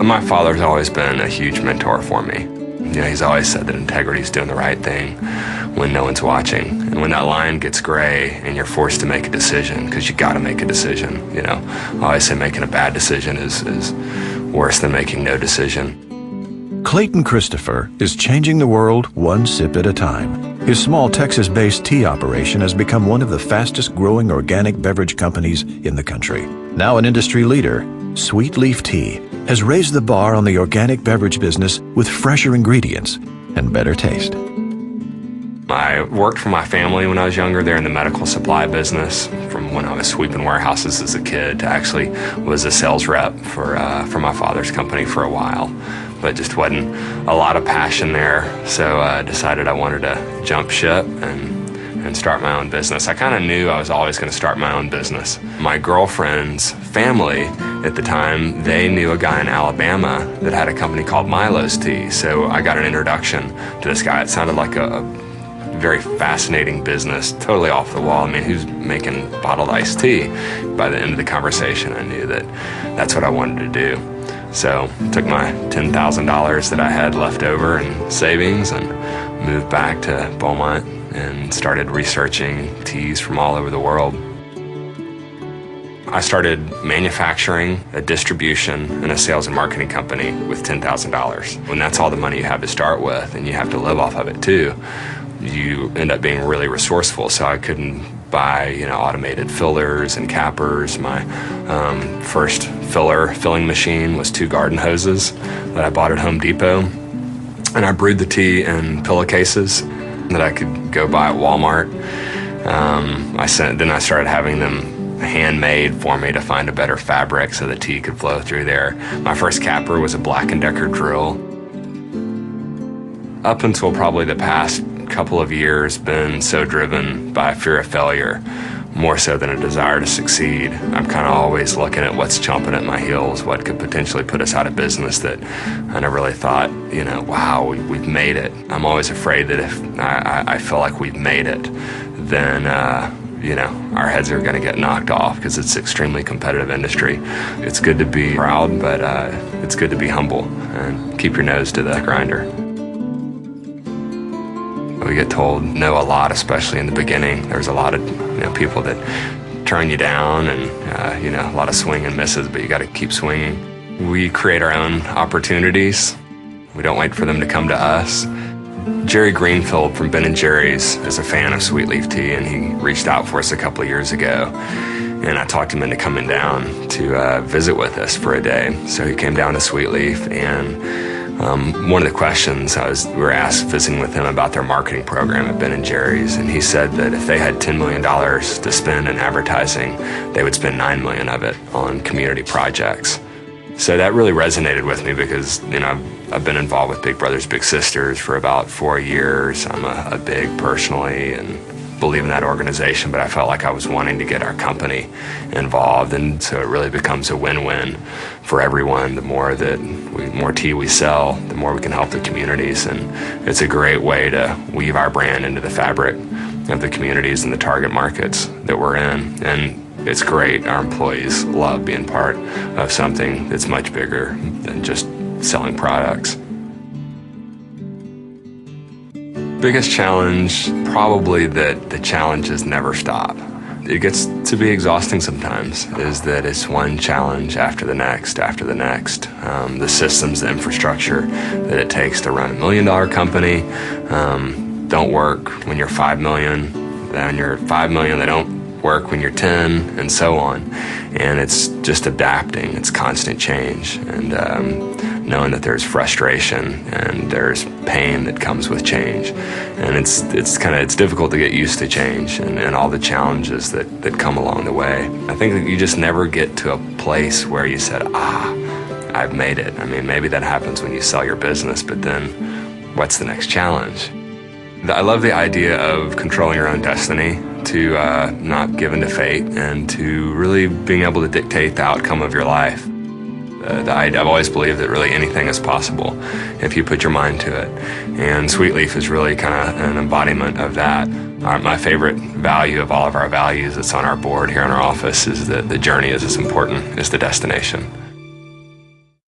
My father's always been a huge mentor for me. You know, he's always said that integrity is doing the right thing when no one's watching. And when that line gets gray and you're forced to make a decision, because you got to make a decision, you know. I always say making a bad decision is worse than making no decision. Clayton Christopher is changing the world one sip at a time. His small Texas-based tea operation has become one of the fastest-growing organic beverage companies in the country. Now an industry leader, Sweet Leaf Tea has raised the bar on the organic beverage business with fresher ingredients and better taste. I worked for my family when I was younger there in the medical supply business, from when I was sweeping warehouses as a kid to actually was a sales rep for my father's company for a while. But just wasn't a lot of passion there, so I decided I wanted to jump ship and start my own business. I kind of knew I was always going to start my own business. My girlfriend's family at the time, they knew a guy in Alabama that had a company called Milo's Tea, so I got an introduction to this guy. It sounded like a very fascinating business, totally off the wall. I mean, who's making bottled iced tea? By the end of the conversation, I knew that that's what I wanted to do. So took my $10,000 that I had left over in savings and moved back to Beaumont and started researching teas from all over the world. I started manufacturing, a distribution, and a sales and marketing company with $10,000. When that's all the money you have to start with, and you have to live off of it too, you end up being really resourceful. So I couldn't buy, you know, automated fillers and cappers. My first filling machine was 2 garden hoses that I bought at Home Depot, and I brewed the tea in pillowcases that I could go buy at Walmart. Then I started having them handmade for me to find a better fabric so the tea could flow through there. My first capper was a Black & Decker drill. Up until probably the past couple of years, been so driven by fear of failure, more so than a desire to succeed. I'm kind of always looking at what's chomping at my heels, what could potentially put us out of business that I never really thought, you know, wow, we've made it. I'm always afraid that if I feel like we've made it, then you know, our heads are going to get knocked off because it's an extremely competitive industry. It's good to be proud, but it's good to be humble and keep your nose to the grinder. We get told no a lot, especially in the beginning. There's a lot of people that turn you down and you know, a lot of swing and misses, but you got to keep swinging. We create our own opportunities. We don't wait for them to come to us. Jerry Greenfield from Ben & Jerry's is a fan of Sweet Leaf Tea, and he reached out for us a couple of years ago. And I talked him into coming down to visit with us for a day. So he came down to Sweet Leaf, and one of the questions we were asked visiting with him about their marketing program at Ben & Jerry's, and he said that if they had $10 million to spend in advertising, they would spend $9 million of it on community projects. So that really resonated with me because, you know, I've been involved with Big Brothers Big Sisters for about 4 years. I'm a big personally and believe in that organization, but I felt like I was wanting to get our company involved, and so it really becomes a win-win for everyone. The more tea we sell, the more we can help the communities, and it's a great way to weave our brand into the fabric of the communities and the target markets that we're in. And it's great. Our employees love being part of something that's much bigger than just selling products. Biggest challenge, probably that the challenges never stop. It gets to be exhausting sometimes, is that it's one challenge after the next, The systems, the infrastructure that it takes to run $1 million company don't work when you're 5 million. Then you're 5 million, they don't work when you're 10, and so on. And it's just adapting. It's constant change, and knowing that there's frustration and there's pain that comes with change. And it's difficult to get used to change and all the challenges that come along the way. I think that you just never get to a place where you said, I've made it. I mean, maybe that happens when you sell your business, but then what's the next challenge? I love the idea of controlling your own destiny, to not give in to fate, and to really being able to dictate the outcome of your life. I've always believed that really anything is possible if you put your mind to it. And Sweet Leaf is really kind of an embodiment of that. My favorite value of all of our values that's on our board here in our office is that the journey is as important as the destination.